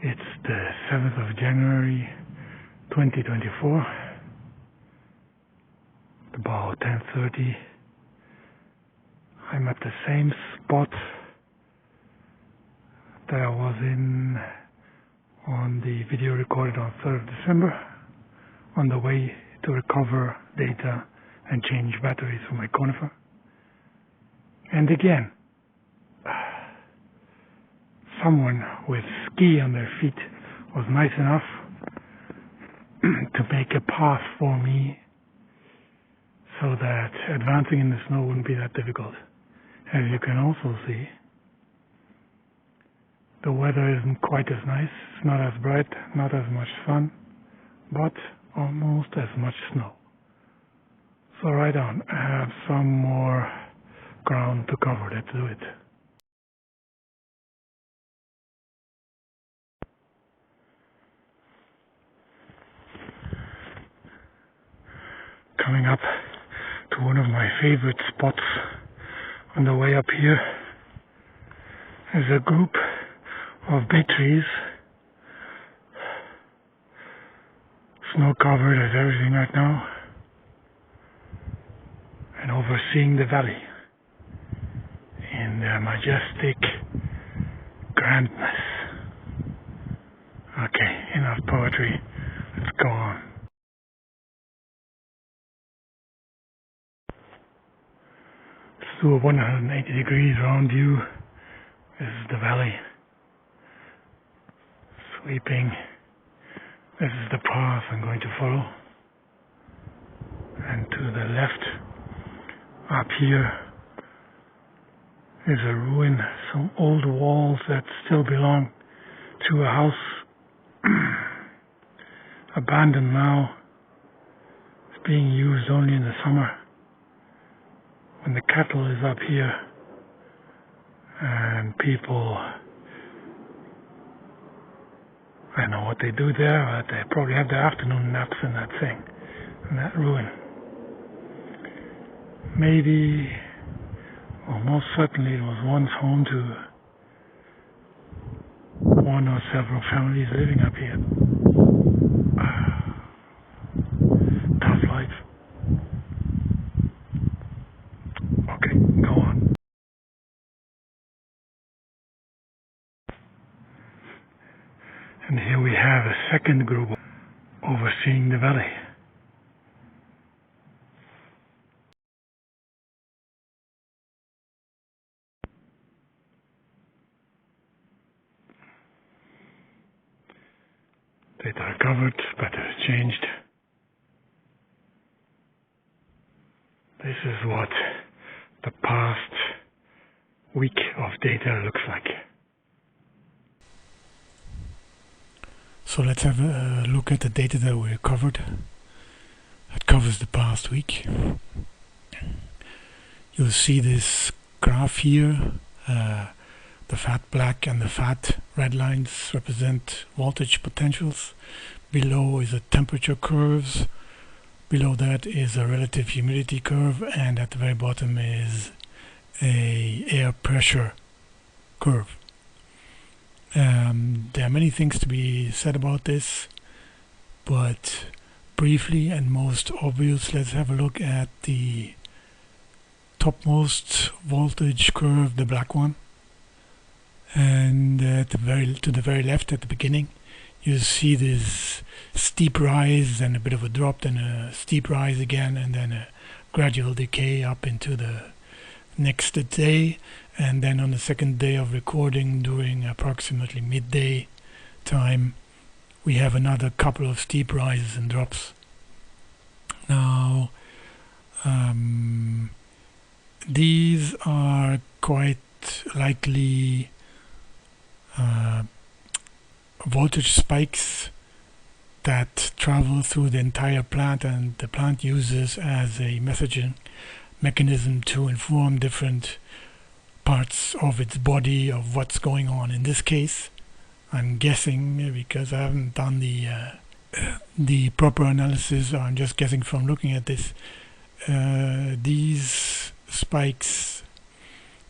It's the 7th of January 2024, about 10:30. I'm at the same spot that I was in on the video recorded on 3rd of December, on the way to recover data and change batteries for my Conifer. And again, someone with ski on their feet was nice enough to make a path for me so that advancing in the snow wouldn't be that difficult. As you can also see, the weather isn't quite as nice. It's not as bright, not as much sun, but almost as much snow. So right on, I have some more ground to cover. Let's do it. Coming up to one of my favorite spots on the way up here is a group of bay trees, snow covered as everything right now, and overseeing the valley in their majestic grandness. Okay, enough poetry, let's go on. Let's do a 180 degrees round view. This is the valley, sweeping. This is the path I'm going to follow. And to the left, up here, is a ruin, some old walls that still belong to a house, abandoned now. It's being used only in the summer, when the cattle is up here and people, I don't know what they do there, but they probably have their afternoon naps in that thing, in that ruin. Maybe, or most certainly, it was once home to one or several families living up here. Tough life. Okay, go on. And here we have a second group overseeing the valley. Data recovered, batteries changed. This is what the past week of data looks like. So let's have a look at the data that we recovered. That covers the past week. You'll see this graph here. The fat black and the fat red lines represent voltage potentials. Below is a temperature curves. Below that is a relative humidity curve, and at the very bottom is a air pressure curve. There are many things to be said about this, but briefly and most obvious, let's have a look at the topmost voltage curve, the black one. And to the very left at the beginning, you see this steep rise, then a bit of a drop, then a steep rise again, and then a gradual decay up into the next day. And then on the second day of recording, during approximately midday time, we have another couple of steep rises and drops. Now, these are quite likely voltage spikes that travel through the entire plant, and the plant uses as a messaging mechanism to inform different parts of its body of what's going on. In this case, I'm guessing, because I haven't done the proper analysis, I'm just guessing from looking at this, these spikes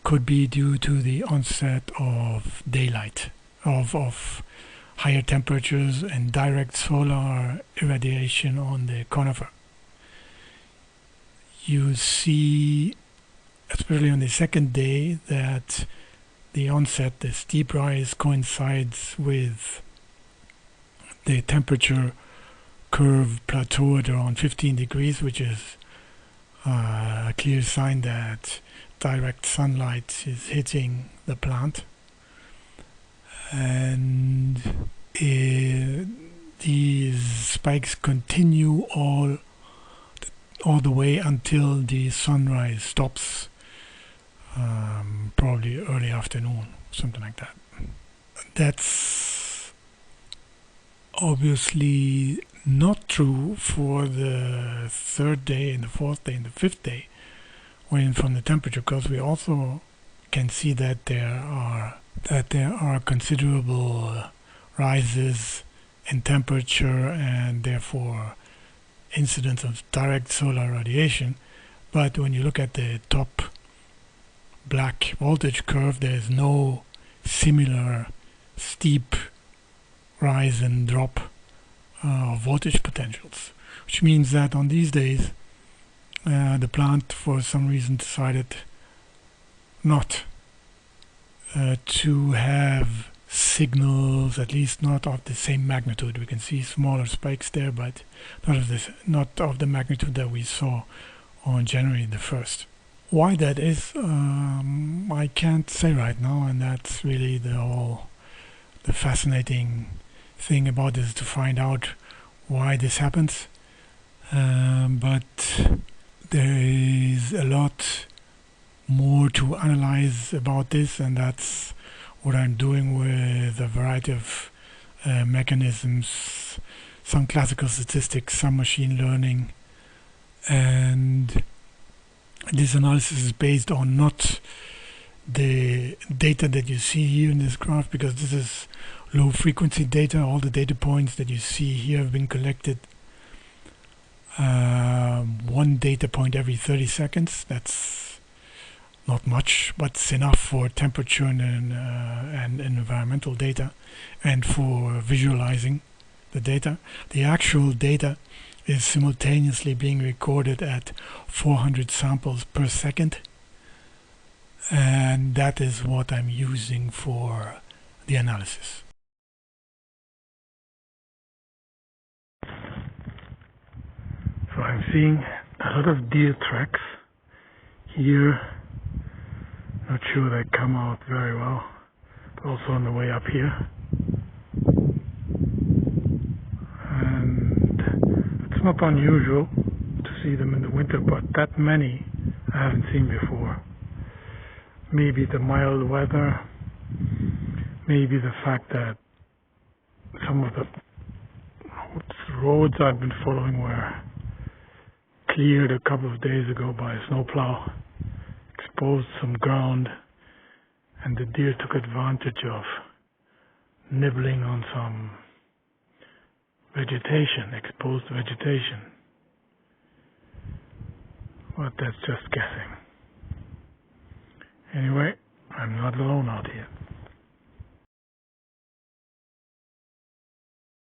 could be due to the onset of daylight, of higher temperatures and direct solar irradiation on the conifer. You see, especially on the second day, that the onset, the steep rise, coincides with the temperature curve plateaued around 15 degrees, which is a clear sign that direct sunlight is hitting the plant. And these spikes continue all the way until the sunrise stops, probably early afternoon, something like that. That's obviously not true for the third day and the fourth day and the fifth day, when from the temperature, because we also can see that there are considerable rises in temperature and therefore incidence of direct solar radiation. But when you look at the top black voltage curve, there is no similar steep rise and drop of voltage potentials, which means that on these days the plant for some reason decided not to have signals, at least not of the same magnitude. We can see smaller spikes there, but not of the magnitude that we saw on January the 1st. Why that is, I can't say right now, and that's really the fascinating thing about this, to find out why this happens. But there is a lot more to analyze about this, and that's what I'm doing with a variety of mechanisms, some classical statistics, some machine learning. And this analysis is based on not the data that you see here in this graph, because this is low frequency data. All the data points that you see here have been collected one data point every 30 seconds. That's not much, but it's enough for temperature and environmental data and for visualizing the data. The actual data is simultaneously being recorded at 400 samples per second, and that is what I'm using for the analysis. So I'm seeing a lot of deer tracks here. Not sure they come out very well, but also on the way up here. And it's not unusual to see them in the winter, but that many I haven't seen before. Maybe the mild weather, maybe the fact that some of the roads I've been following were cleared a couple of days ago by a snowplow, exposed some ground, and the deer took advantage of nibbling on some vegetation, exposed vegetation. But that's just guessing. Anyway, I'm not alone out here.